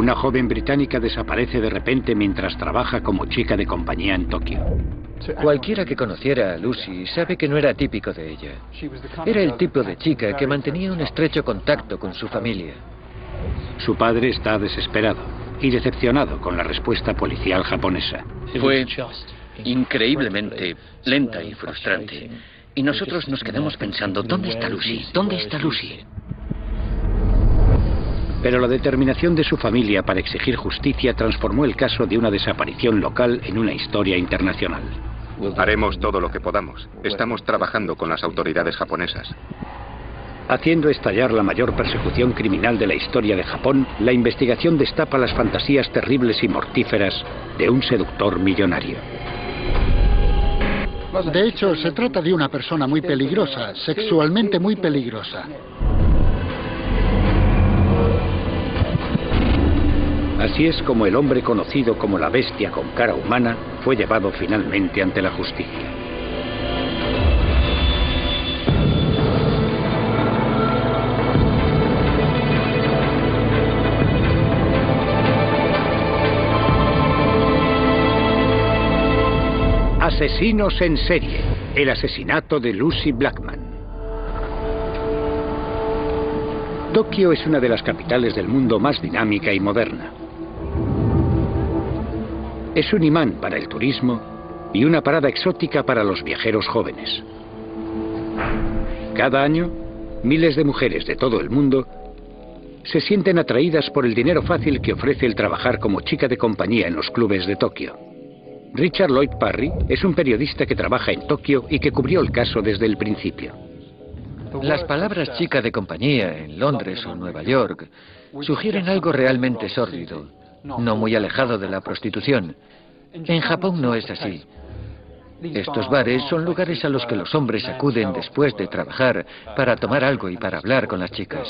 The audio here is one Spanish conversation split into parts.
Una joven británica desaparece de repente mientras trabaja como chica de compañía en Tokio. Cualquiera que conociera a Lucy sabe que no era típico de ella. Era el tipo de chica que mantenía un estrecho contacto con su familia. Su padre está desesperado y decepcionado con la respuesta policial japonesa. Fue increíblemente lenta y frustrante. Y nosotros nos quedamos pensando, ¿dónde está Lucy? ¿Dónde está Lucy? Pero la determinación de su familia para exigir justicia transformó el caso de una desaparición local en una historia internacional. Haremos todo lo que podamos. Estamos trabajando con las autoridades japonesas. Haciendo estallar la mayor persecución criminal de la historia de Japón, la investigación destapa las fantasías terribles y mortíferas de un seductor millonario. De hecho, se trata de una persona muy peligrosa, sexualmente muy peligrosa. Así es como el hombre conocido como la bestia con cara humana fue llevado finalmente ante la justicia. Asesinos en serie. El asesinato de Lucy Blackman. Tokio es una de las capitales del mundo más dinámica y moderna. Es un imán para el turismo y una parada exótica para los viajeros jóvenes. Cada año, miles de mujeres de todo el mundo se sienten atraídas por el dinero fácil que ofrece el trabajar como chica de compañía en los clubes de Tokio. Richard Lloyd Parry es un periodista que trabaja en Tokio y que cubrió el caso desde el principio. Las palabras chica de compañía en Londres o Nueva York sugieren algo realmente sórdido, no muy alejado de la prostitución. En Japón no es así. Estos bares son lugares a los que los hombres acuden después de trabajar para tomar algo y para hablar con las chicas.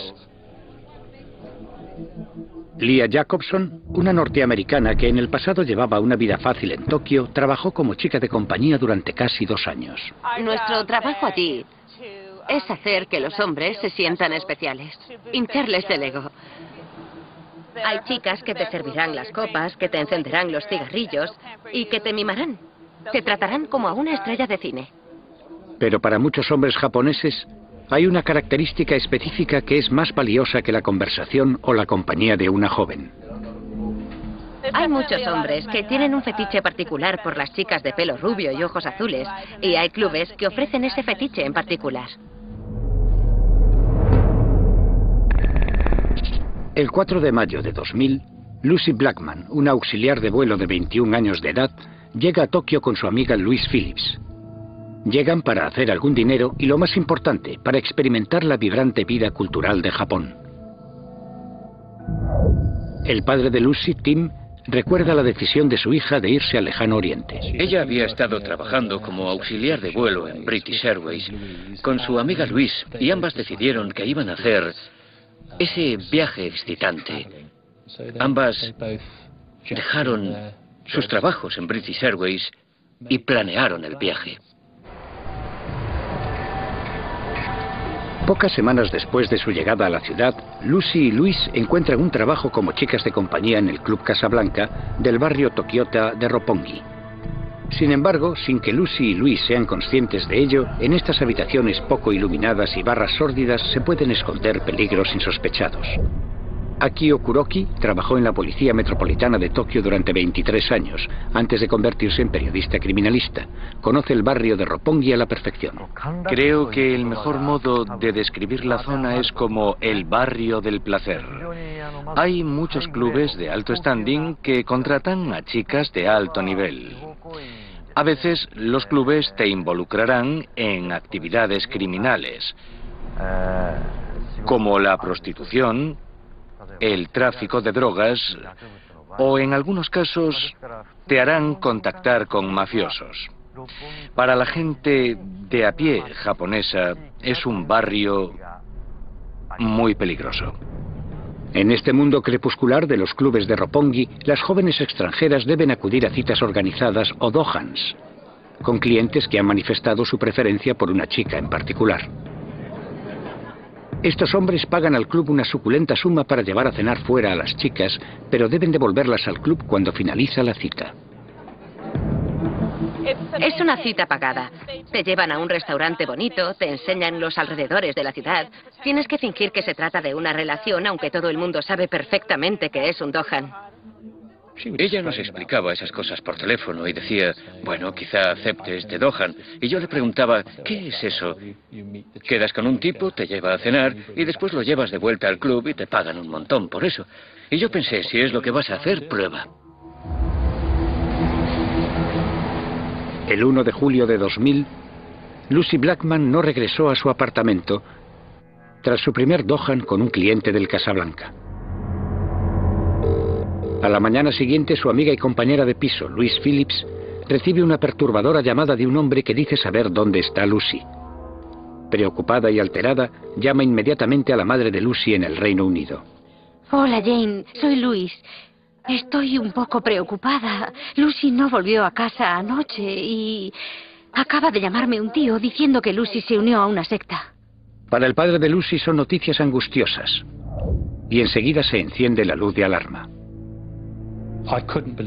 Leah Jacobson, una norteamericana que en el pasado llevaba una vida fácil en Tokio, trabajó como chica de compañía durante casi 2 años. Nuestro trabajo allí es hacer que los hombres se sientan especiales, hincharles el ego. Hay chicas que te servirán las copas, que te encenderán los cigarrillos y que te mimarán. Te tratarán como a una estrella de cine. Pero para muchos hombres japoneses hay una característica específica que es más valiosa que la conversación o la compañía de una joven. Hay muchos hombres que tienen un fetiche particular por las chicas de pelo rubio y ojos azules, y hay clubes que ofrecen ese fetiche en particular. El 4 de mayo de 2000, Lucy Blackman, una auxiliar de vuelo de 21 años de edad, llega a Tokio con su amiga Louise Phillips. Llegan para hacer algún dinero y, lo más importante, para experimentar la vibrante vida cultural de Japón. El padre de Lucy, Tim, recuerda la decisión de su hija de irse al lejano oriente. Ella había estado trabajando como auxiliar de vuelo en British Airways con su amiga Louise y ambas decidieron que iban a hacer ese viaje excitante. Ambas dejaron sus trabajos en British Airways y planearon el viaje. Pocas semanas después de su llegada a la ciudad, Lucy y Louise encuentran un trabajo como chicas de compañía en el Club Casablanca del barrio Tokiota de Roppongi. Sin embargo, sin que Lucy y Louise sean conscientes de ello, en estas habitaciones poco iluminadas y barras sórdidas se pueden esconder peligros insospechados. Akio Kuroki trabajó en la Policía Metropolitana de Tokio durante 23 años, antes de convertirse en periodista criminalista. Conoce el barrio de Roppongi a la perfección. Creo que el mejor modo de describir la zona es como el barrio del placer. Hay muchos clubes de alto standing que contratan a chicas de alto nivel. A veces los clubes te involucrarán en actividades criminales, como la prostitución, el tráfico de drogas o en algunos casos te harán contactar con mafiosos. Para la gente de a pie japonesa es un barrio muy peligroso. En este mundo crepuscular de los clubes de Roppongi, las jóvenes extranjeras deben acudir a citas organizadas o dohans, con clientes que han manifestado su preferencia por una chica en particular. Estos hombres pagan al club una suculenta suma para llevar a cenar fuera a las chicas, pero deben devolverlas al club cuando finaliza la cita. Es una cita pagada. Te llevan a un restaurante bonito, te enseñan los alrededores de la ciudad. Tienes que fingir que se trata de una relación, aunque todo el mundo sabe perfectamente que es un dohan. Ella nos explicaba esas cosas por teléfono y decía, bueno, quizá acepte este dohan. Y yo le preguntaba, ¿qué es eso? Quedas con un tipo, te lleva a cenar y después lo llevas de vuelta al club y te pagan un montón por eso. Y yo pensé, si es lo que vas a hacer, prueba. El 1 de julio de 2000, Lucy Blackman no regresó a su apartamento tras su primer dohan con un cliente del Casablanca. A la mañana siguiente, su amiga y compañera de piso, Louise Phillips, recibe una perturbadora llamada de un hombre que dice saber dónde está Lucy. Preocupada y alterada, llama inmediatamente a la madre de Lucy en el Reino Unido. Hola, Jane. Soy Louise. Estoy un poco preocupada. Lucy no volvió a casa anoche y acaba de llamarme un tío diciendo que Lucy se unió a una secta. Para el padre de Lucy son noticias angustiosas. Y enseguida se enciende la luz de alarma.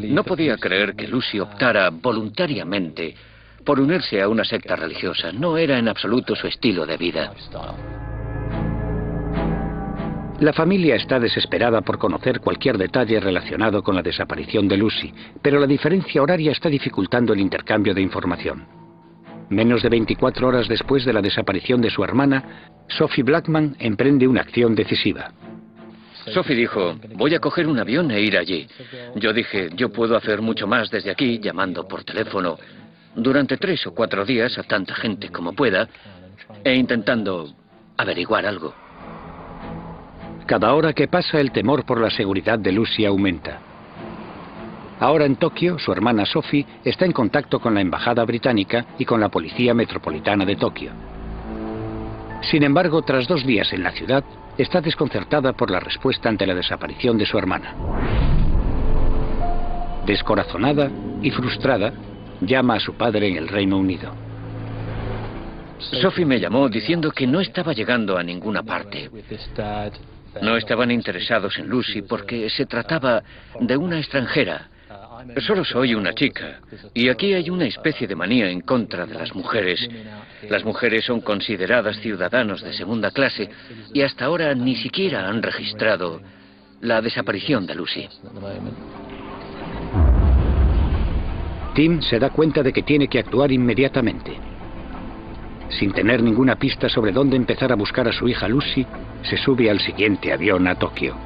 No podía creer que Lucy optara voluntariamente por unirse a una secta religiosa. No era en absoluto su estilo de vida. La familia está desesperada por conocer cualquier detalle relacionado con la desaparición de Lucy, pero la diferencia horaria está dificultando el intercambio de información. Menos de 24 horas después de la desaparición de su hermana, Sophie Blackman emprende una acción decisiva. Sophie dijo, voy a coger un avión e ir allí. Yo dije, yo puedo hacer mucho más desde aquí, llamando por teléfono durante 3 o 4 días a tanta gente como pueda e intentando averiguar algo. Cada hora que pasa, el temor por la seguridad de Lucy aumenta. Ahora en Tokio, su hermana Sophie está en contacto con la embajada británica y con la policía metropolitana de Tokio. Sin embargo, tras 2 días en la ciudad, está desconcertada por la respuesta ante la desaparición de su hermana. Descorazonada y frustrada, llama a su padre en el Reino Unido. Sophie me llamó diciendo que no estaba llegando a ninguna parte. No estaban interesados en Lucy porque se trataba de una extranjera. Solo soy una chica, y aquí hay una especie de manía en contra de las mujeres. Las mujeres son consideradas ciudadanos de segunda clase y hasta ahora ni siquiera han registrado la desaparición de Lucy. Tim se da cuenta de que tiene que actuar inmediatamente. Sin tener ninguna pista sobre dónde empezar a buscar a su hija Lucy, se sube al siguiente avión a Tokio.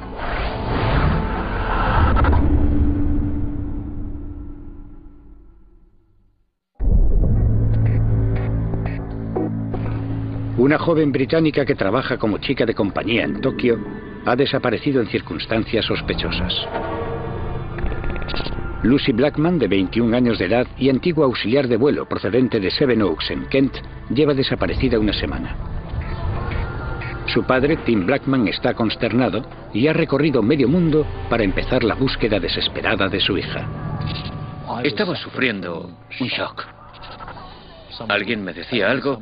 Una joven británica que trabaja como chica de compañía en Tokio ha desaparecido en circunstancias sospechosas. Lucy Blackman, de 21 años de edad y antigua auxiliar de vuelo procedente de Sevenoaks, en Kent, lleva desaparecida una semana. Su padre, Tim Blackman, está consternado y ha recorrido medio mundo para empezar la búsqueda desesperada de su hija. Estaba sufriendo un shock. Alguien me decía algo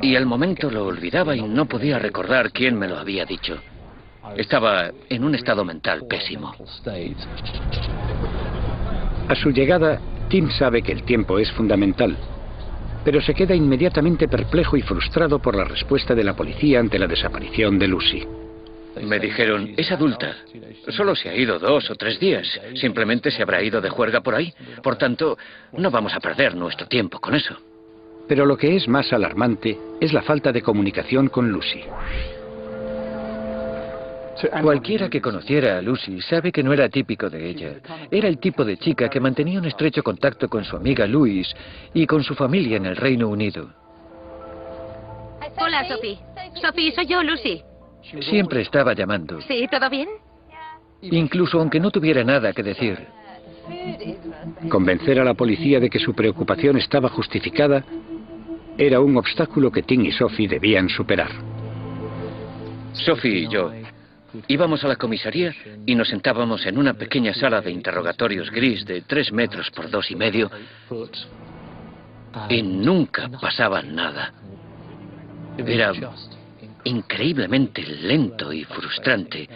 y al momento lo olvidaba y no podía recordar quién me lo había dicho. Estaba en un estado mental pésimo. A su llegada, Tim sabe que el tiempo es fundamental, pero se queda inmediatamente perplejo y frustrado por la respuesta de la policía ante la desaparición de Lucy. Me dijeron, es adulta. Solo se ha ido 2 o 3 días. Simplemente se habrá ido de juerga por ahí. Por tanto, no vamos a perder nuestro tiempo con eso. Pero lo que es más alarmante es la falta de comunicación con Lucy. Cualquiera que conociera a Lucy sabe que no era típico de ella. Era el tipo de chica que mantenía un estrecho contacto con su amiga Louise y con su familia en el Reino Unido. Hola, Sophie. Sophie, soy yo, Lucy. Siempre estaba llamando, ¿Sí? ¿Todo bien? incluso aunque no tuviera nada que decir. Convencer a la policía de que su preocupación estaba justificada era un obstáculo que Tim y Sophie debían superar. Sophie y yo íbamos a la comisaría y nos sentábamos en una pequeña sala de interrogatorios gris de 3 metros por 2,5 y nunca pasaba nada. Era increíblemente lento y frustrante.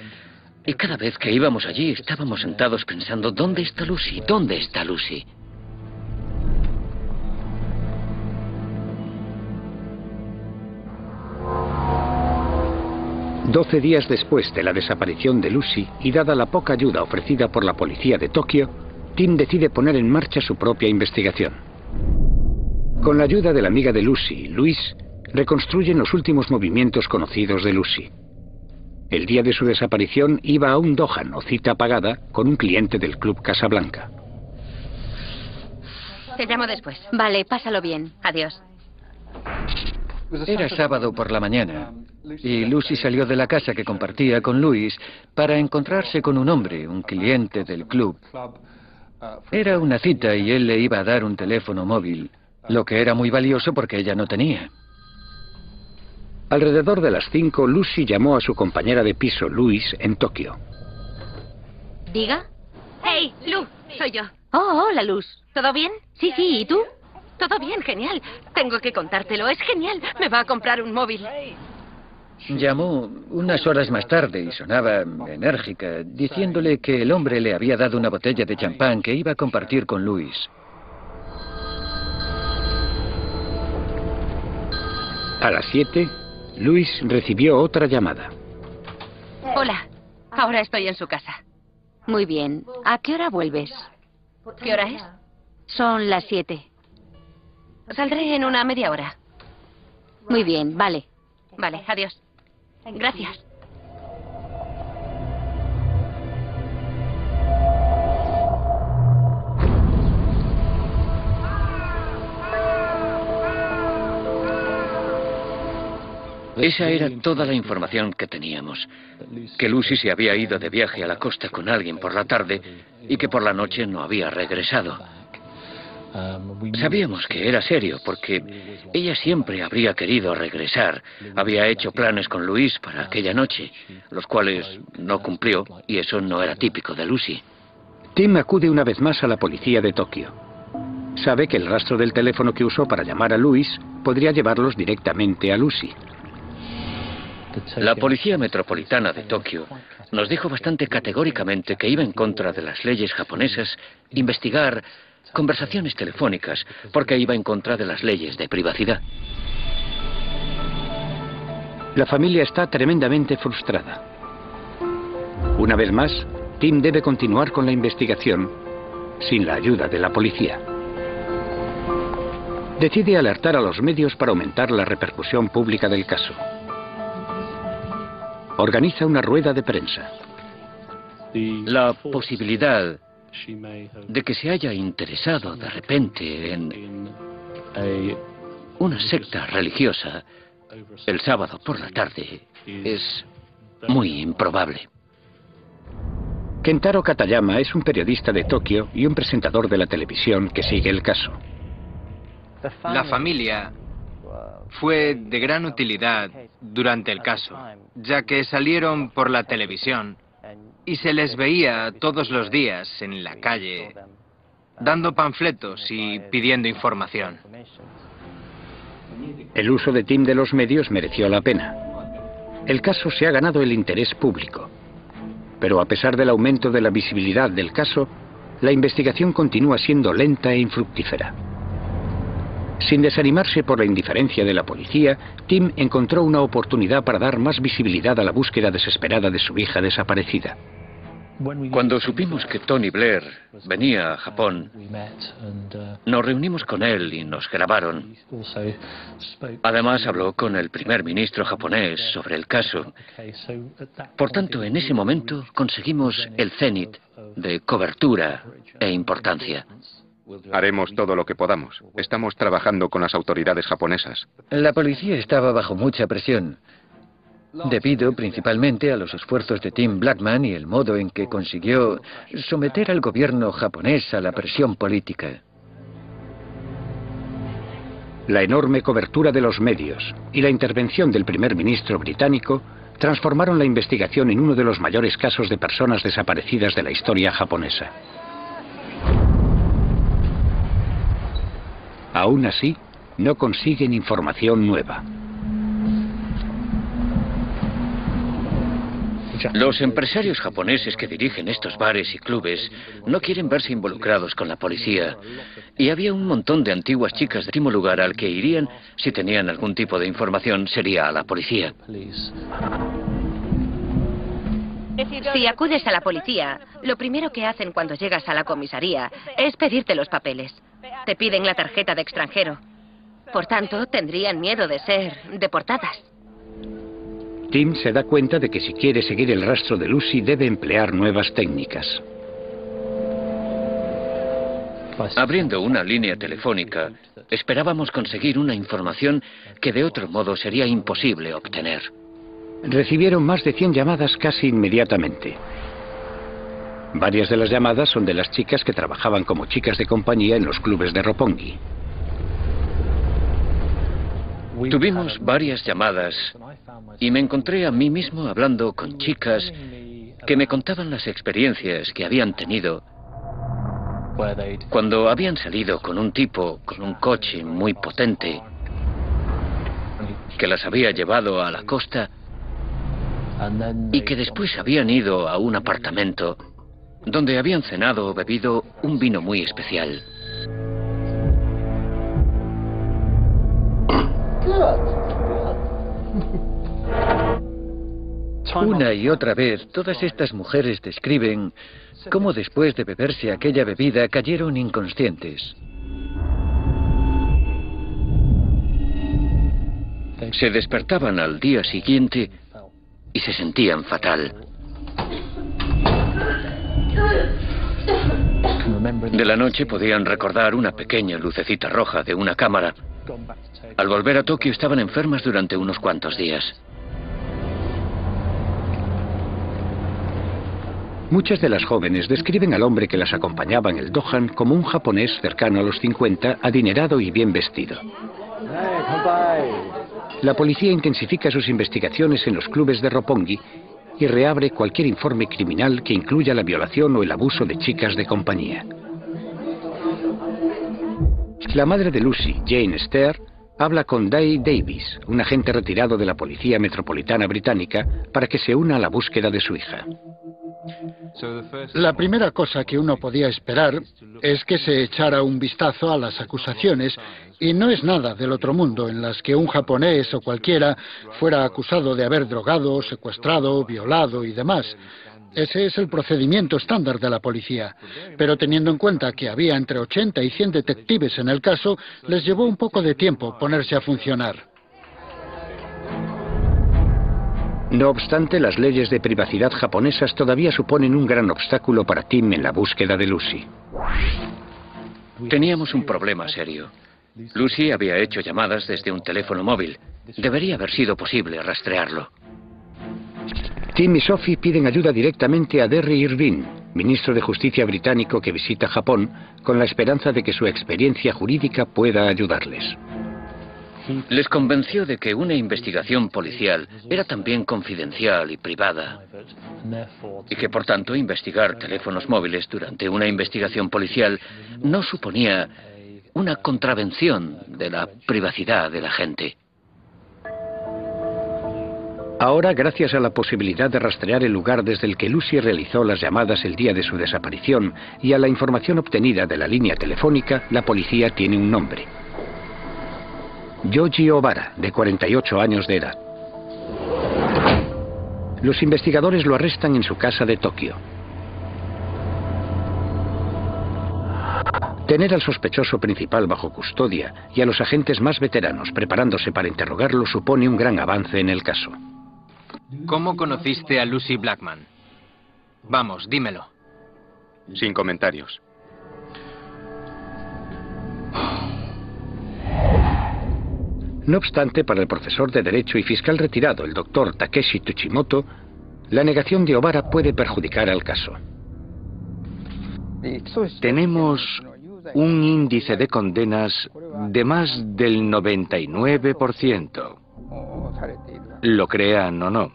Y cada vez que íbamos allí estábamos sentados pensando, ¿dónde está Lucy? ¿Dónde está Lucy? Doce días después de la desaparición de Lucy y dada la poca ayuda ofrecida por la policía de Tokio, Tim decide poner en marcha su propia investigación. Con la ayuda de la amiga de Lucy, Louise, reconstruyen los últimos movimientos conocidos de Lucy. El día de su desaparición iba a un dohan o cita pagada con un cliente del Club Casablanca. Te llamo después. Vale, pásalo bien. Adiós. Era sábado por la mañana y Lucy salió de la casa que compartía con Louis para encontrarse con un hombre, un cliente del club. Era una cita y él le iba a dar un teléfono móvil, lo que era muy valioso porque ella no tenía. Alrededor de las 5, Lucy llamó a su compañera de piso, Louise, en Tokio. ¿Diga? Hey, Lu, soy yo. Oh, hola, Luz. ¿Todo bien? Sí, ¿y tú? Todo bien, genial. Tengo que contártelo, es genial. Me va a comprar un móvil. Llamó unas horas más tarde y sonaba enérgica, diciéndole que el hombre le había dado una botella de champán que iba a compartir con Louis. A las 7, Louis recibió otra llamada. Hola, ahora estoy en su casa. Muy bien. ¿A qué hora vuelves? ¿Qué hora es? Son las 7. Saldré en una media hora. Muy bien, vale. Vale, adiós. Gracias. Esa era toda la información que teníamos. Que Lucy se había ido de viaje a la costa con alguien por la tarde y que por la noche no había regresado. Sabíamos que era serio porque ella siempre habría querido regresar. Había hecho planes con Luis para aquella noche, los cuales no cumplió y eso no era típico de Lucy. Tim acude una vez más a la policía de Tokio. Sabe que el rastro del teléfono que usó para llamar a Louis podría llevarlos directamente a Lucy. La Policía Metropolitana de Tokio nos dijo bastante categóricamente que iba en contra de las leyes japonesas investigar conversaciones telefónicas porque iba en contra de las leyes de privacidad. La familia está tremendamente frustrada. Una vez más, Tim debe continuar con la investigación sin la ayuda de la policía. Decide alertar a los medios para aumentar la repercusión pública del caso. Organiza una rueda de prensa. La posibilidad de que se haya interesado de repente en una secta religiosa el sábado por la tarde es muy improbable. Kentaro Katayama es un periodista de Tokio y un presentador de la televisión que sigue el caso. La familia fue de gran utilidad durante el caso, ya que salieron por la televisión y se les veía todos los días en la calle dando panfletos y pidiendo información. El uso de Tim de los medios mereció la pena. El caso se ha ganado el interés público. Pero a pesar del aumento de la visibilidad del caso, la investigación continúa siendo lenta e infructífera. Sin desanimarse por la indiferencia de la policía, Tim encontró una oportunidad para dar más visibilidad a la búsqueda desesperada de su hija desaparecida. Cuando supimos que Tony Blair venía a Japón, nos reunimos con él y nos grabaron. Además, habló con el primer ministro japonés sobre el caso. Por tanto, en ese momento conseguimos el cenit de cobertura e importancia. Haremos todo lo que podamos. Estamos trabajando con las autoridades japonesas. La policía estaba bajo mucha presión, debido principalmente a los esfuerzos de Tim Blackman y el modo en que consiguió someter al gobierno japonés a la presión política. La enorme cobertura de los medios y la intervención del primer ministro británico transformaron la investigación en uno de los mayores casos de personas desaparecidas de la historia japonesa. Aún así, no consiguen información nueva. Los empresarios japoneses que dirigen estos bares y clubes no quieren verse involucrados con la policía. Y había un montón de antiguas chicas del último lugar al que irían si tenían algún tipo de información sería a la policía. Si acudes a la policía, lo primero que hacen cuando llegas a la comisaría es pedirte los papeles. Te piden la tarjeta de extranjero. Por tanto, tendrían miedo de ser deportadas. Tim se da cuenta de que si quiere seguir el rastro de Lucy debe emplear nuevas técnicas. Abriendo una línea telefónica, esperábamos conseguir una información que de otro modo sería imposible obtener. Recibieron más de 100 llamadas casi inmediatamente. Varias de las llamadas son de las chicas que trabajaban como chicas de compañía en los clubes de Roppongi. Tuvimos varias llamadas y me encontré a mí mismo hablando con chicas que me contaban las experiencias que habían tenido cuando habían salido con un tipo con un coche muy potente que las había llevado a la costa y que después habían ido a un apartamento donde habían cenado o bebido un vino muy especial. Una y otra vez, todas estas mujeres describen cómo después de beberse aquella bebida cayeron inconscientes. Se despertaban al día siguiente y se sentían fatal. De la noche podían recordar una pequeña lucecita roja de una cámara. Al volver a Tokio estaban enfermas durante unos cuantos días. Muchas de las jóvenes describen al hombre que las acompañaba en el Dohan como un japonés cercano a los 50, adinerado y bien vestido. La policía intensifica sus investigaciones en los clubes de Roppongi y reabre cualquier informe criminal que incluya la violación o el abuso de chicas de compañía. La madre de Lucy, Jane Stair, habla con Dai Davis, un agente retirado de la Policía Metropolitana Británica, para que se una a la búsqueda de su hija. La primera cosa que uno podía esperar es que se echara un vistazo a las acusaciones, y no es nada del otro mundo en las que un japonés o cualquiera fuera acusado de haber drogado, secuestrado, violado y demás. Ese es el procedimiento estándar de la policía. Pero teniendo en cuenta que había entre 80 y 100 detectives en el caso, les llevó un poco de tiempo ponerse a funcionar. No obstante, las leyes de privacidad japonesas todavía suponen un gran obstáculo para Tim en la búsqueda de Lucy. Teníamos un problema serio. Lucy había hecho llamadas desde un teléfono móvil. Debería haber sido posible rastrearlo. Tim y Sophie piden ayuda directamente a Derry Irvine, ministro de Justicia británico que visita Japón, con la esperanza de que su experiencia jurídica pueda ayudarles. Les convenció de que una investigación policial era también confidencial y privada, y que por tanto investigar teléfonos móviles durante una investigación policial no suponía una contravención de la privacidad de la gente. Ahora, gracias a la posibilidad de rastrear el lugar desde el que Lucy realizó las llamadas el día de su desaparición y a la información obtenida de la línea telefónica, la policía tiene un nombre. Yoji Obara, de 48 años de edad. Los investigadores lo arrestan en su casa de Tokio. Tener al sospechoso principal bajo custodia y a los agentes más veteranos preparándose para interrogarlo supone un gran avance en el caso. ¿Cómo conociste a Lucy Blackman? Vamos, dímelo. Sin comentarios. No obstante, para el profesor de Derecho y fiscal retirado, el doctor Takeshi Tsuchimoto, la negación de Obara puede perjudicar al caso. Tenemos un índice de condenas de más del 99%. Lo crean o no.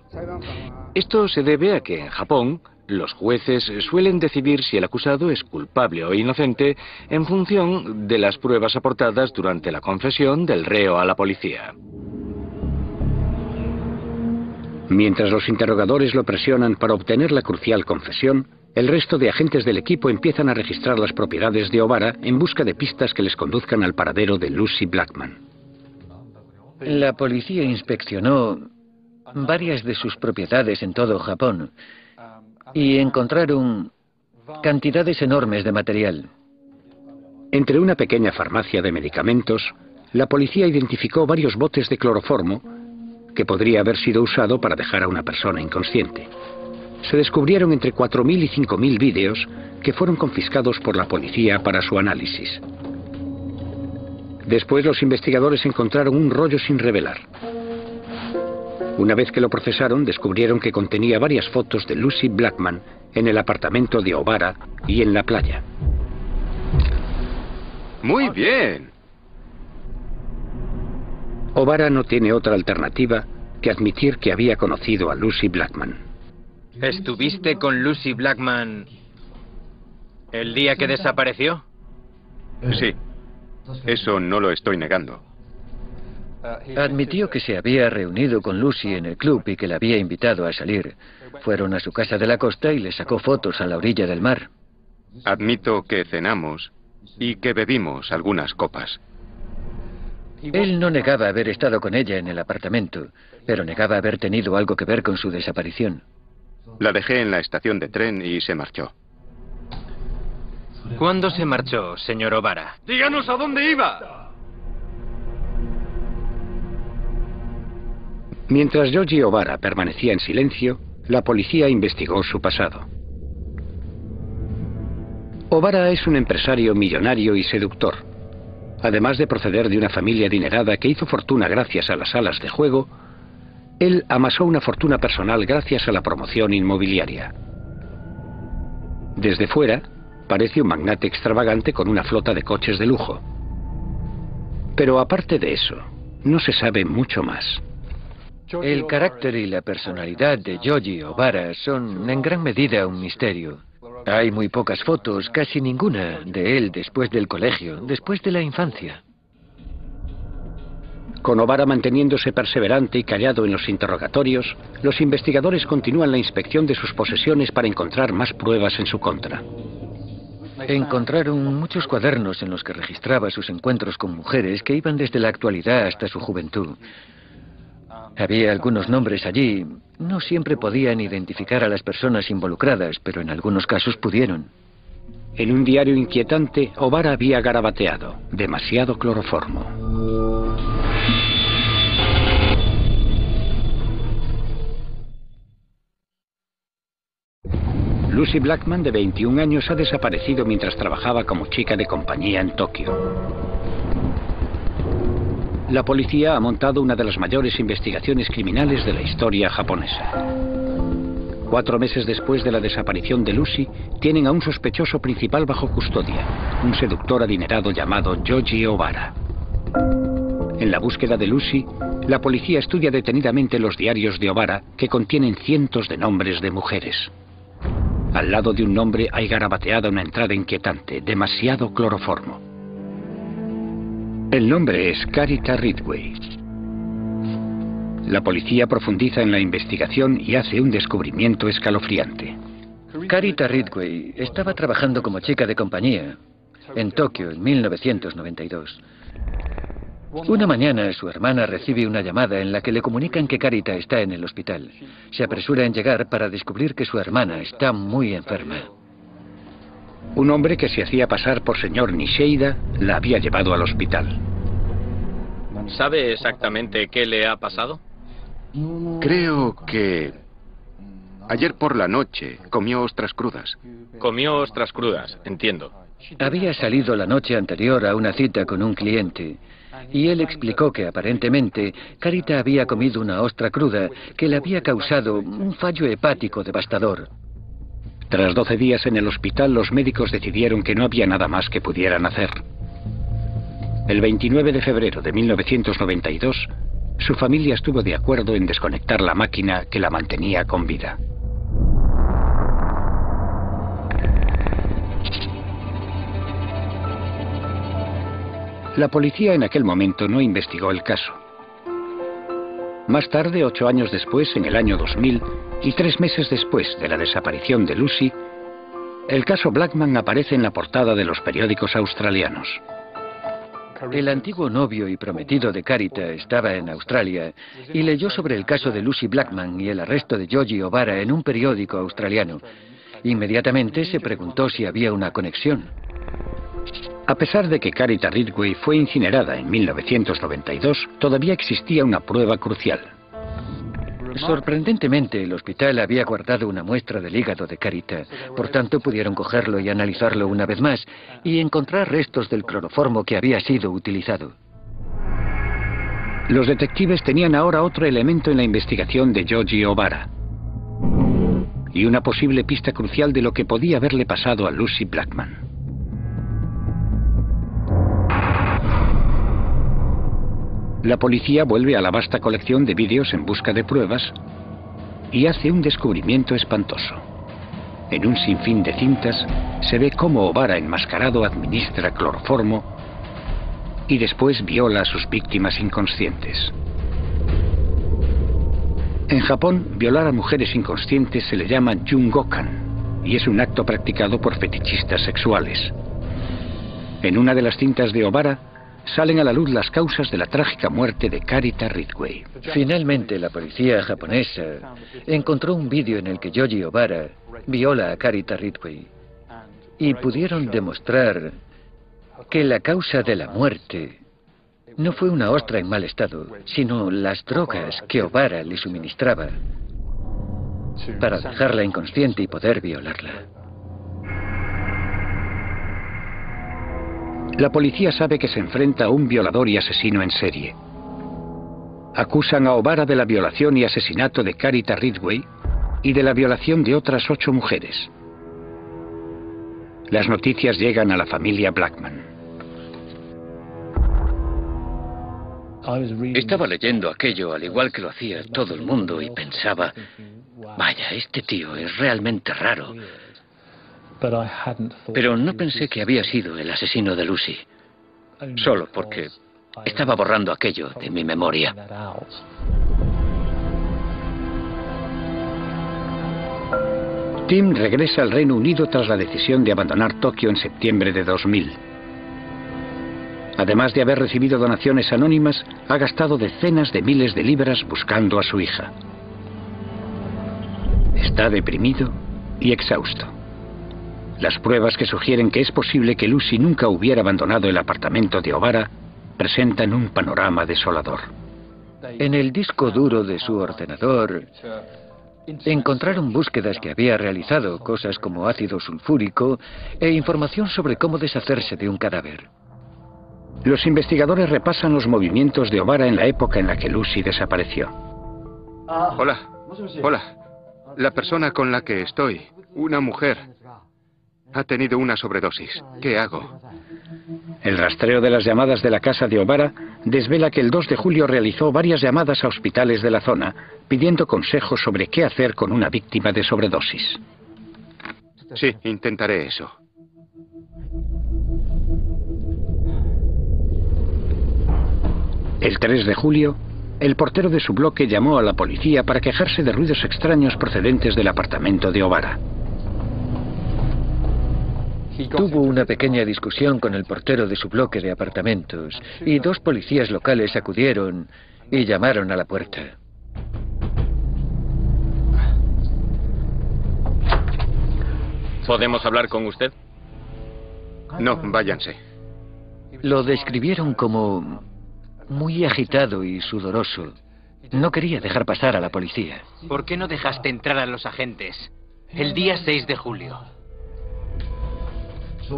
Esto se debe a que en Japón los jueces suelen decidir si el acusado es culpable o inocente en función de las pruebas aportadas durante la confesión del reo a la policía. Mientras los interrogadores lo presionan para obtener la crucial confesión, el resto de agentes del equipo empiezan a registrar las propiedades de Obara en busca de pistas que les conduzcan al paradero de Lucy Blackman. La policía inspeccionó varias de sus propiedades en todo Japón y encontraron cantidades enormes de material. Entre una pequeña farmacia de medicamentos, la policía identificó varios botes de cloroformo que podría haber sido usado para dejar a una persona inconsciente. Se descubrieron entre 4.000 y 5.000 vídeos que fueron confiscados por la policía para su análisis. Después los investigadores encontraron un rollo sin revelar. Una vez que lo procesaron, descubrieron que contenía varias fotos de Lucy Blackman en el apartamento de Obara y en la playa. Muy bien. Obara no tiene otra alternativa que admitir que había conocido a Lucy Blackman. ¿Estuviste con Lucy Blackman el día que desapareció? Sí. Eso no lo estoy negando. Admitió que se había reunido con Lucy en el club y que la había invitado a salir. Fueron a su casa de la costa y le sacó fotos a la orilla del mar. Admito que cenamos y que bebimos algunas copas. Él no negaba haber estado con ella en el apartamento, pero negaba haber tenido algo que ver con su desaparición. La dejé en la estación de tren y se marchó. ¿Cuándo se marchó, señor Obara? ¡Díganos a dónde iba! Mientras Yoji Obara permanecía en silencio, la policía investigó su pasado. Obara es un empresario millonario y seductor. Además de proceder de una familia adinerada que hizo fortuna gracias a las salas de juego, él amasó una fortuna personal gracias a la promoción inmobiliaria. Desde fuera, parece un magnate extravagante con una flota de coches de lujo. Pero aparte de eso, no se sabe mucho más. El carácter y la personalidad de Yoji Obara son en gran medida un misterio. Hay muy pocas fotos, casi ninguna, de él después del colegio, después de la infancia. Con Obara manteniéndose perseverante y callado en los interrogatorios, los investigadores continúan la inspección de sus posesiones para encontrar más pruebas en su contra. Encontraron muchos cuadernos en los que registraba sus encuentros con mujeres que iban desde la actualidad hasta su juventud. Había algunos nombres allí. No siempre podían identificar a las personas involucradas, pero en algunos casos pudieron. En un diario inquietante, Obara había garabateado: demasiado cloroformo. Lucy Blackman, de 21 años, ha desaparecido mientras trabajaba como chica de compañía en Tokio. La policía ha montado una de las mayores investigaciones criminales de la historia japonesa. 4 meses después de la desaparición de Lucy, tienen a un sospechoso principal bajo custodia, un seductor adinerado llamado Yoji Obara. En la búsqueda de Lucy, la policía estudia detenidamente los diarios de Obara, que contienen cientos de nombres de mujeres. Al lado de un nombre hay garabateada una entrada inquietante: demasiado cloroformo. El nombre es Carita Ridgway. La policía profundiza en la investigación y hace un descubrimiento escalofriante. Carita Ridgway estaba trabajando como chica de compañía en Tokio en 1992. Una mañana su hermana recibe una llamada en la que le comunican que Carita está en el hospital. Se apresura en llegar para descubrir que su hermana está muy enferma. Un hombre que se hacía pasar por señor Nishida la había llevado al hospital. ¿Sabe exactamente qué le ha pasado? Creo que ayer por la noche comió ostras crudas. Comió ostras crudas, entiendo. Había salido la noche anterior a una cita con un cliente y él explicó que aparentemente Carita había comido una ostra cruda que le había causado un fallo hepático devastador. Tras 12 días en el hospital, los médicos decidieron que no había nada más que pudieran hacer. El 29 de febrero de 1992, su familia estuvo de acuerdo en desconectar la máquina que la mantenía con vida. La policía en aquel momento no investigó el caso. Más tarde, 8 años después, en el año 2000, y 3 meses después de la desaparición de Lucy, el caso Blackman aparece en la portada de los periódicos australianos. El antiguo novio y prometido de Carita estaba en Australia y leyó sobre el caso de Lucy Blackman y el arresto de Georgie O'Bara en un periódico australiano. Inmediatamente se preguntó si había una conexión. A pesar de que Carita Ridgway fue incinerada en 1992, todavía existía una prueba crucial. Sorprendentemente, el hospital había guardado una muestra del hígado de Carita. Por tanto, pudieron cogerlo y analizarlo una vez más y encontrar restos del cloroformo que había sido utilizado. Los detectives tenían ahora otro elemento en la investigación de Georgie O'Bara y una posible pista crucial de lo que podía haberle pasado a Lucy Blackman. La policía vuelve a la vasta colección de vídeos en busca de pruebas y hace un descubrimiento espantoso. En un sinfín de cintas se ve cómo O'Bara enmascarado administra cloroformo y después viola a sus víctimas inconscientes. En Japón, violar a mujeres inconscientes se le llama jungokan y es un acto practicado por fetichistas sexuales. En una de las cintas de O'Bara salen a la luz las causas de la trágica muerte de Carita Ridgway. Finalmente, la policía japonesa encontró un vídeo en el que Georgie O'Bara viola a Carita Ridgway y pudieron demostrar que la causa de la muerte no fue una ostra en mal estado, sino las drogas que O'Bara le suministraba para dejarla inconsciente y poder violarla. La policía sabe que se enfrenta a un violador y asesino en serie. Acusan a O'Bara de la violación y asesinato de Carita Ridgway y de la violación de otras 8 mujeres. Las noticias llegan a la familia Blackman. Estaba leyendo aquello al igual que lo hacía todo el mundo y pensaba, vaya, este tío es realmente raro. Pero no pensé que había sido el asesino de Lucy, solo porque estaba borrando aquello de mi memoria. Tim regresa al Reino Unido tras la decisión de abandonar Tokio en septiembre de 2000. Además de haber recibido donaciones anónimas, ha gastado decenas de miles de libras buscando a su hija. Está deprimido y exhausto. Las pruebas que sugieren que es posible que Lucy nunca hubiera abandonado el apartamento de O'Bara presentan un panorama desolador. En el disco duro de su ordenador encontraron búsquedas que había realizado, cosas como ácido sulfúrico e información sobre cómo deshacerse de un cadáver. Los investigadores repasan los movimientos de O'Bara en la época en la que Lucy desapareció. Hola. La persona con la que estoy, una mujer, ha tenido una sobredosis. ¿Qué hago? El rastreo de las llamadas de la casa de O'Bara desvela que el 2 de julio realizó varias llamadas a hospitales de la zona, pidiendo consejos sobre qué hacer con una víctima de sobredosis. Sí, intentaré eso. El 3 de julio, el portero de su bloque llamó a la policía para quejarse de ruidos extraños procedentes del apartamento de O'Bara. Tuvo una pequeña discusión con el portero de su bloque de apartamentos y 2 policías locales acudieron y llamaron a la puerta. ¿Podemos hablar con usted? No, váyanse. Lo describieron como muy agitado y sudoroso. No quería dejar pasar a la policía. ¿Por qué no dejaste entrar a los agentes el día 6 de julio?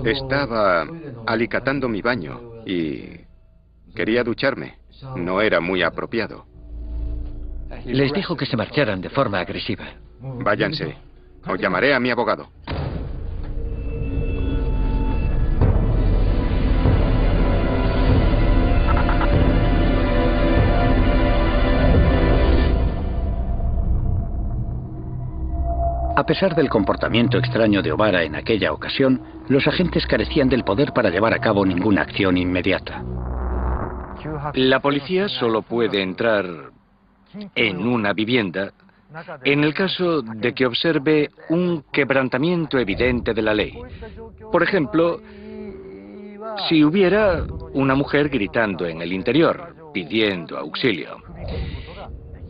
Estaba alicatando mi baño y quería ducharme. No era muy apropiado. Les dijo que se marcharan de forma agresiva. Váyanse. O llamaré a mi abogado. A pesar del comportamiento extraño de O'Bara en aquella ocasión, los agentes carecían del poder para llevar a cabo ninguna acción inmediata. La policía solo puede entrar en una vivienda en el caso de que observe un quebrantamiento evidente de la ley. Por ejemplo, si hubiera una mujer gritando en el interior, pidiendo auxilio.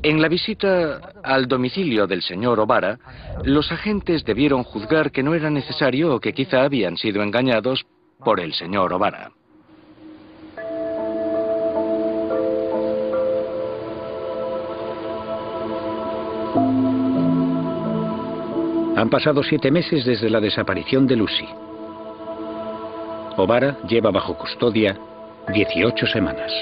En la visita al domicilio del señor O'Bara, los agentes debieron juzgar que no era necesario o que quizá habían sido engañados por el señor O'Bara. Han pasado 7 meses desde la desaparición de Lucy. O'Bara lleva bajo custodia 18 semanas.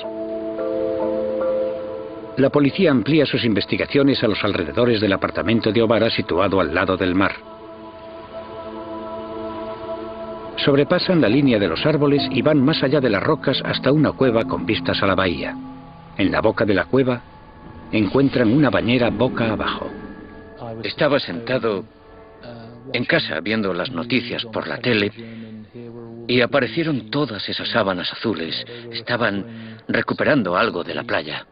La policía amplía sus investigaciones a los alrededores del apartamento de O'Bara situado al lado del mar. Sobrepasan la línea de los árboles y van más allá de las rocas hasta una cueva con vistas a la bahía. En la boca de la cueva encuentran una bañera boca abajo. Estaba sentado en casa viendo las noticias por la tele y aparecieron todas esas sábanas azules. Estaban recuperando algo de la playa.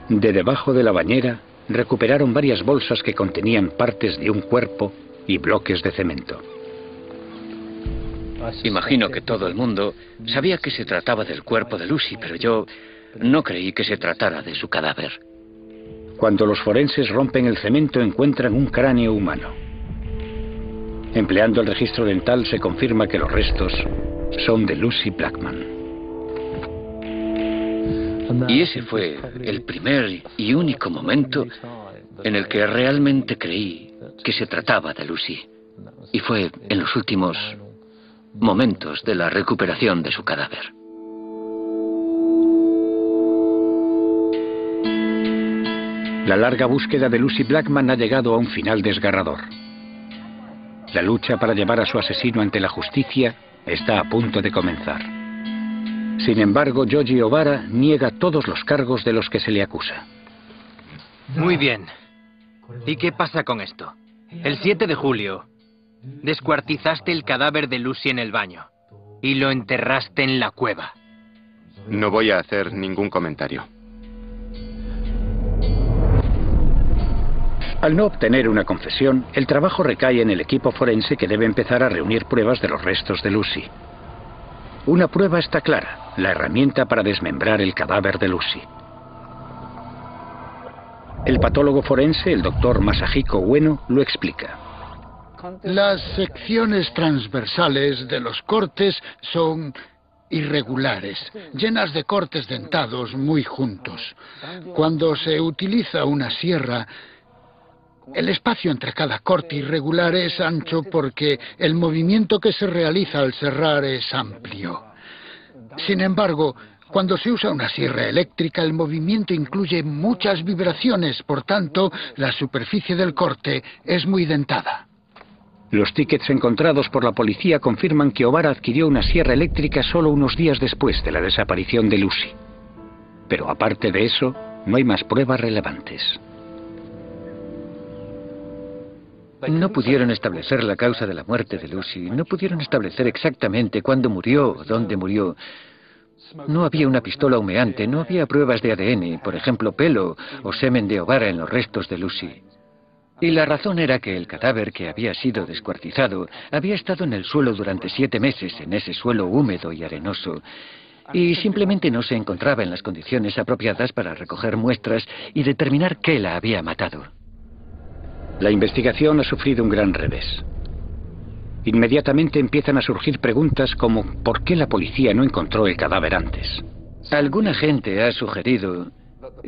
De debajo de la bañera recuperaron varias bolsas que contenían partes de un cuerpo y bloques de cemento. Imagino que todo el mundo sabía que se trataba del cuerpo de Lucy, pero yo no creí que se tratara de su cadáver. Cuando los forenses rompen el cemento encuentran un cráneo humano. Empleando el registro dental se confirma que los restos son de Lucy Blackman. Y ese fue el primer y único momento en el que realmente creí que se trataba de Lucy. Y fue en los últimos momentos de la recuperación de su cadáver. La larga búsqueda de Lucy Blackman ha llegado a un final desgarrador. La lucha para llevar a su asesino ante la justicia está a punto de comenzar. Sin embargo, Yoji O'Bara niega todos los cargos de los que se le acusa. Muy bien. ¿Y qué pasa con esto? El 7 de julio, descuartizaste el cadáver de Lucy en el baño y lo enterraste en la cueva. No voy a hacer ningún comentario. Al no obtener una confesión, el trabajo recae en el equipo forense que debe empezar a reunir pruebas de los restos de Lucy. Una prueba está clara, la herramienta para desmembrar el cadáver de Lucy. El patólogo forense, el doctor Masahiko Ueno, lo explica. Las secciones transversales de los cortes son irregulares, llenas de cortes dentados muy juntos. Cuando se utiliza una sierra, el espacio entre cada corte irregular es ancho porque el movimiento que se realiza al serrar es amplio. Sin embargo, cuando se usa una sierra eléctrica, el movimiento incluye muchas vibraciones, por tanto, la superficie del corte es muy dentada. Los tickets encontrados por la policía confirman que O'Bara adquirió una sierra eléctrica solo unos días después de la desaparición de Lucy. Pero aparte de eso, no hay más pruebas relevantes. No pudieron establecer la causa de la muerte de Lucy, no pudieron establecer exactamente cuándo murió o dónde murió. No había una pistola humeante, no había pruebas de ADN, por ejemplo, pelo o semen de O'Bara en los restos de Lucy. Y la razón era que el cadáver que había sido descuartizado había estado en el suelo durante 7 meses, en ese suelo húmedo y arenoso, y simplemente no se encontraba en las condiciones apropiadas para recoger muestras y determinar qué la había matado. La investigación ha sufrido un gran revés. Inmediatamente empiezan a surgir preguntas como ¿por qué la policía no encontró el cadáver antes? Alguna gente ha sugerido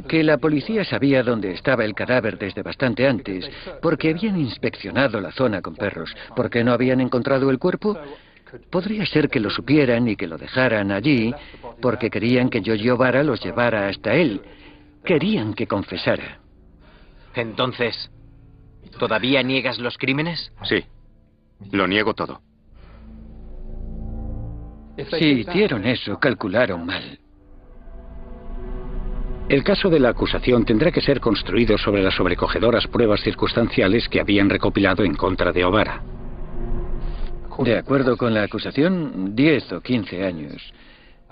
que la policía sabía dónde estaba el cadáver desde bastante antes, porque habían inspeccionado la zona con perros. ¿Por qué no habían encontrado el cuerpo? Podría ser que lo supieran y que lo dejaran allí, porque querían que Yoji O'Bara los llevara hasta él. Querían que confesara. Entonces, ¿todavía niegas los crímenes? Sí, lo niego todo. Si hicieron eso, calcularon mal. El caso de la acusación tendrá que ser construido sobre las sobrecogedoras pruebas circunstanciales que habían recopilado en contra de O'Bara. De acuerdo con la acusación, 10 o 15 años.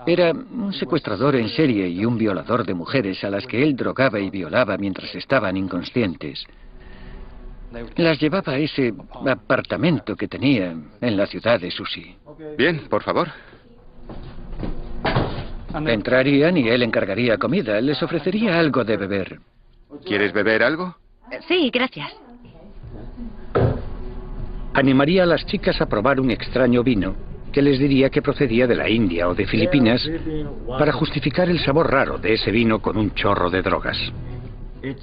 Era un secuestrador en serie y un violador de mujeres a las que él drogaba y violaba mientras estaban inconscientes. Las llevaba a ese apartamento que tenía en la ciudad de Susie. Bien, por favor. Entrarían y él encargaría comida. Les ofrecería algo de beber. ¿Quieres beber algo? Sí, gracias. Animaría a las chicas a probar un extraño vino que les diría que procedía de la India o de Filipinas para justificar el sabor raro de ese vino con un chorro de drogas.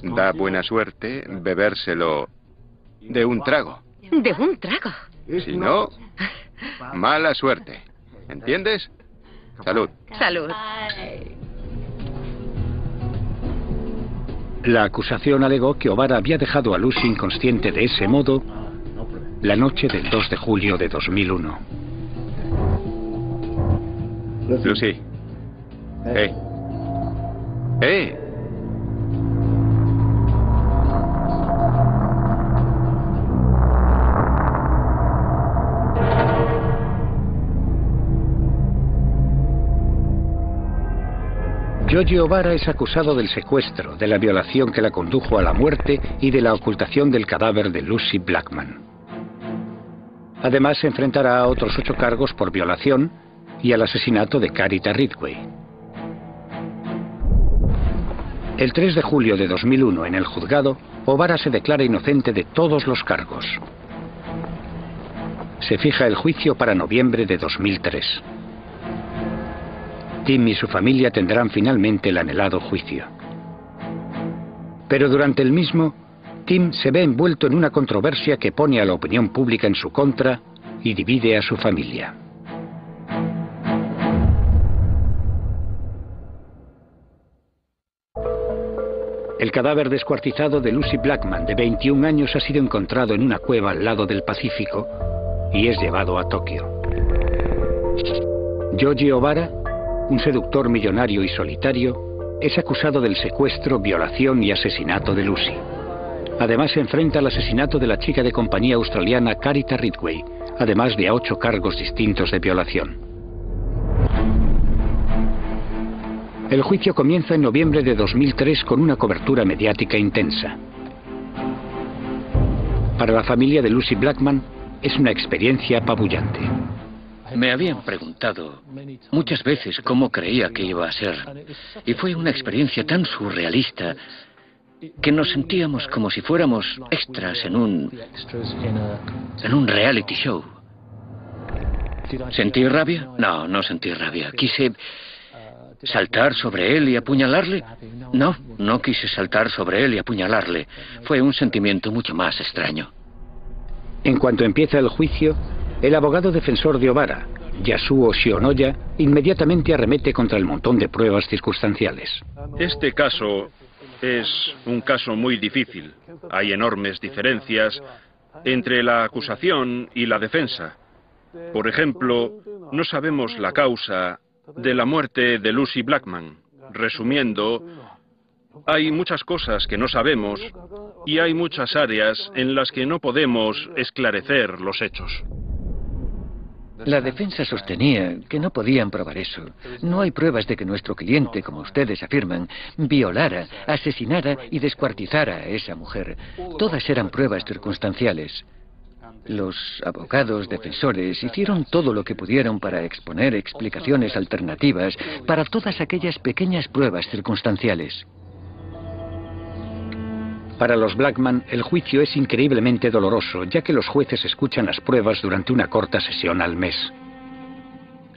Da buena suerte bebérselo de un trago. ¿De un trago? Si no, mala suerte. ¿Entiendes? Salud. Salud. La acusación alegó que O'Bara había dejado a Lucy inconsciente de ese modo la noche del 2 de julio de 2001. Lucy. ¡Eh! Yogi O'Bara es acusado del secuestro, de la violación que la condujo a la muerte y de la ocultación del cadáver de Lucy Blackman. Además, se enfrentará a otros 8 cargos por violación y al asesinato de Carita Ridgway. El 3 de julio de 2001, en el juzgado, O'Bara se declara inocente de todos los cargos. Se fija el juicio para noviembre de 2003. Tim y su familia tendrán finalmente el anhelado juicio. Pero durante el mismo, Tim se ve envuelto en una controversia que pone a la opinión pública en su contra y divide a su familia. El cadáver descuartizado de Lucy Blackman, de 21 años, ha sido encontrado en una cueva al lado del Pacífico y es llevado a Tokio. Yogi O'Bara, un seductor millonario y solitario, es acusado del secuestro, violación y asesinato de Lucy. Además, se enfrenta al asesinato de la chica de compañía australiana Carita Ridgway, además de a 8 cargos distintos de violación. El juicio comienza en noviembre de 2003 con una cobertura mediática intensa. Para la familia de Lucy Blackman, es una experiencia apabullante. Me habían preguntado muchas veces cómo creía que iba a ser. Y fue una experiencia tan surrealista que nos sentíamos como si fuéramos extras en un reality show. ¿Sentí rabia? No, no sentí rabia. ¿Quise saltar sobre él y apuñalarle? No, no quise saltar sobre él y apuñalarle. Fue un sentimiento mucho más extraño. En cuanto empieza el juicio, el abogado defensor de O'Bara, Yasuo Shionoya, inmediatamente arremete contra el montón de pruebas circunstanciales. Este caso es un caso muy difícil. Hay enormes diferencias entre la acusación y la defensa. Por ejemplo, no sabemos la causa de la muerte de Lucy Blackman. Resumiendo, hay muchas cosas que no sabemos y hay muchas áreas en las que no podemos esclarecer los hechos. La defensa sostenía que no podían probar eso. No hay pruebas de que nuestro cliente, como ustedes afirman, violara, asesinara y descuartizara a esa mujer. Todas eran pruebas circunstanciales. Los abogados defensores hicieron todo lo que pudieron para exponer explicaciones alternativas para todas aquellas pequeñas pruebas circunstanciales. Para los Blackman, el juicio es increíblemente doloroso, ya que los jueces escuchan las pruebas durante una corta sesión al mes.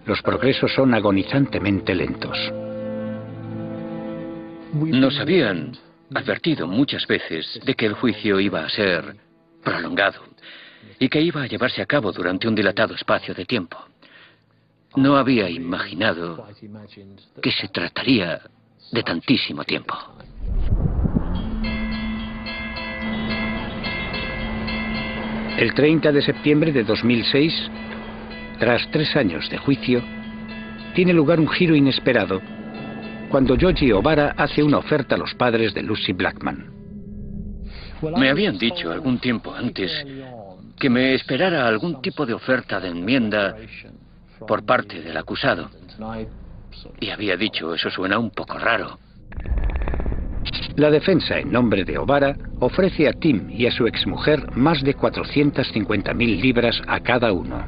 Los progresos son agonizantemente lentos. Nos habían advertido muchas veces de que el juicio iba a ser prolongado y que iba a llevarse a cabo durante un dilatado espacio de tiempo. No había imaginado que se trataría de tantísimo tiempo. El 30 de septiembre de 2006, tras 3 años de juicio, tiene lugar un giro inesperado cuando Yogi O'Bara hace una oferta a los padres de Lucy Blackman. Me habían dicho algún tiempo antes que me esperara algún tipo de oferta de enmienda por parte del acusado. Y había dicho, eso suena un poco raro. La defensa, en nombre de O'Bara, ofrece a Tim y a su exmujer más de 450.000 libras a cada uno.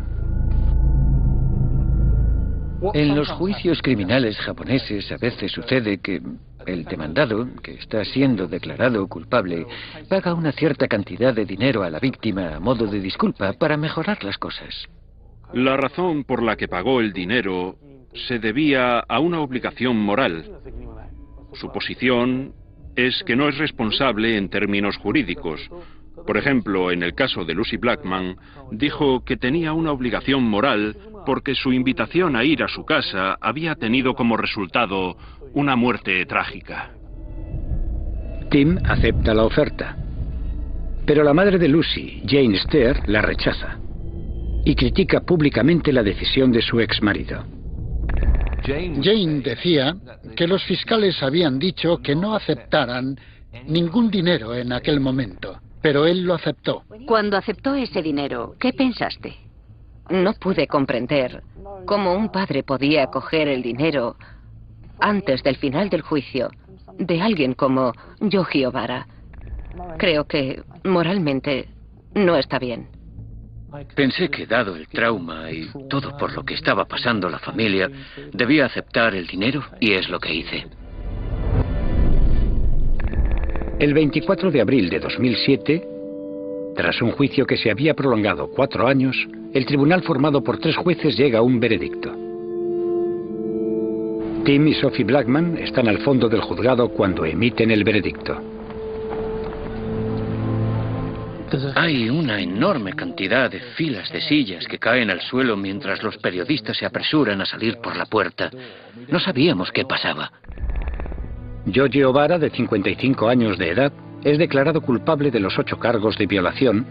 En los juicios criminales japoneses a veces sucede que el demandado, que está siendo declarado culpable, paga una cierta cantidad de dinero a la víctima a modo de disculpa para mejorar las cosas. La razón por la que pagó el dinero se debía a una obligación moral. Su posición es que no es responsable en términos jurídicos. Por ejemplo, en el caso de Lucy Blackman, dijo que tenía una obligación moral porque su invitación a ir a su casa había tenido como resultado una muerte trágica. Tim acepta la oferta, pero la madre de Lucy, Jane Stair, la rechaza y critica públicamente la decisión de su exmarido. Jane decía que los fiscales habían dicho que no aceptaran ningún dinero en aquel momento, pero él lo aceptó. Cuando aceptó ese dinero, ¿qué pensaste? No pude comprender cómo un padre podía coger el dinero antes del final del juicio de alguien como Yoji O'Bara. Creo que moralmente no está bien. Pensé que, dado el trauma y todo por lo que estaba pasando la familia, debía aceptar el dinero y es lo que hice. El 24 de abril de 2007, tras un juicio que se había prolongado 4 años, el tribunal formado por 3 jueces llega a un veredicto. Tim y Sophie Blackman están al fondo del juzgado cuando emiten el veredicto. Hay una enorme cantidad de filas de sillas que caen al suelo mientras los periodistas se apresuran a salir por la puerta. No sabíamos qué pasaba. Yoji O'Bara, de 55 años de edad, es declarado culpable de los 8 cargos de violación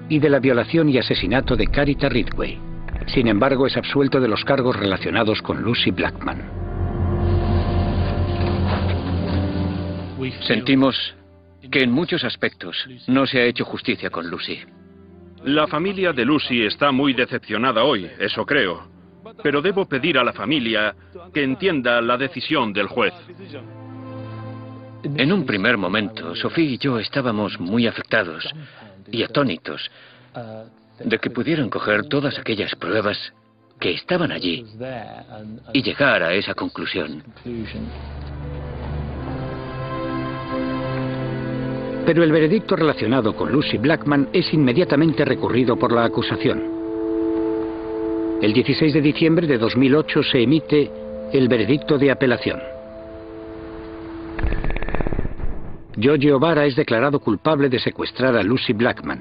y de la violación y asesinato de Carita Ridgway. Sin embargo, es absuelto de los cargos relacionados con Lucy Blackman. Sentimos que en muchos aspectos no se ha hecho justicia con Lucy. La familia de Lucy está muy decepcionada hoy, eso creo. Pero debo pedir a la familia que entienda la decisión del juez. En un primer momento, Sophie y yo estábamos muy afectados y atónitos de que pudieran coger todas aquellas pruebas que estaban allí y llegar a esa conclusión. Pero el veredicto relacionado con Lucy Blackman es inmediatamente recurrido por la acusación. El 16 de diciembre de 2008 se emite el veredicto de apelación. Yoji O'Bara es declarado culpable de secuestrar a Lucy Blackman,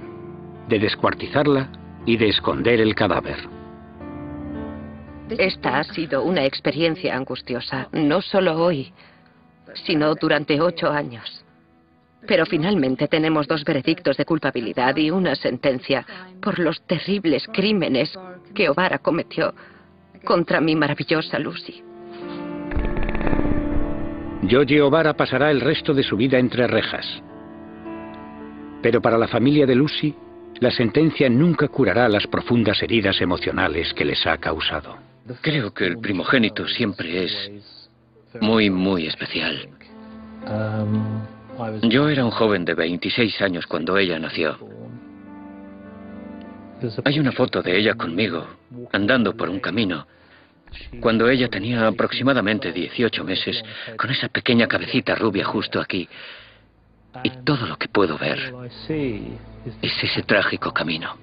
de descuartizarla y de esconder el cadáver. Esta ha sido una experiencia angustiosa, no solo hoy, sino durante 8 años. Pero finalmente tenemos 2 veredictos de culpabilidad y una sentencia por los terribles crímenes que O'Bara cometió contra mi maravillosa Lucy. Yoji O'Bara pasará el resto de su vida entre rejas. Pero para la familia de Lucy, la sentencia nunca curará las profundas heridas emocionales que les ha causado. Creo que el primogénito siempre es muy, muy especial. Yo era un joven de 26 años cuando ella nació. Hay una foto de ella conmigo, andando por un camino, cuando ella tenía aproximadamente 18 meses, con esa pequeña cabecita rubia justo aquí. Y todo lo que puedo ver es ese trágico camino.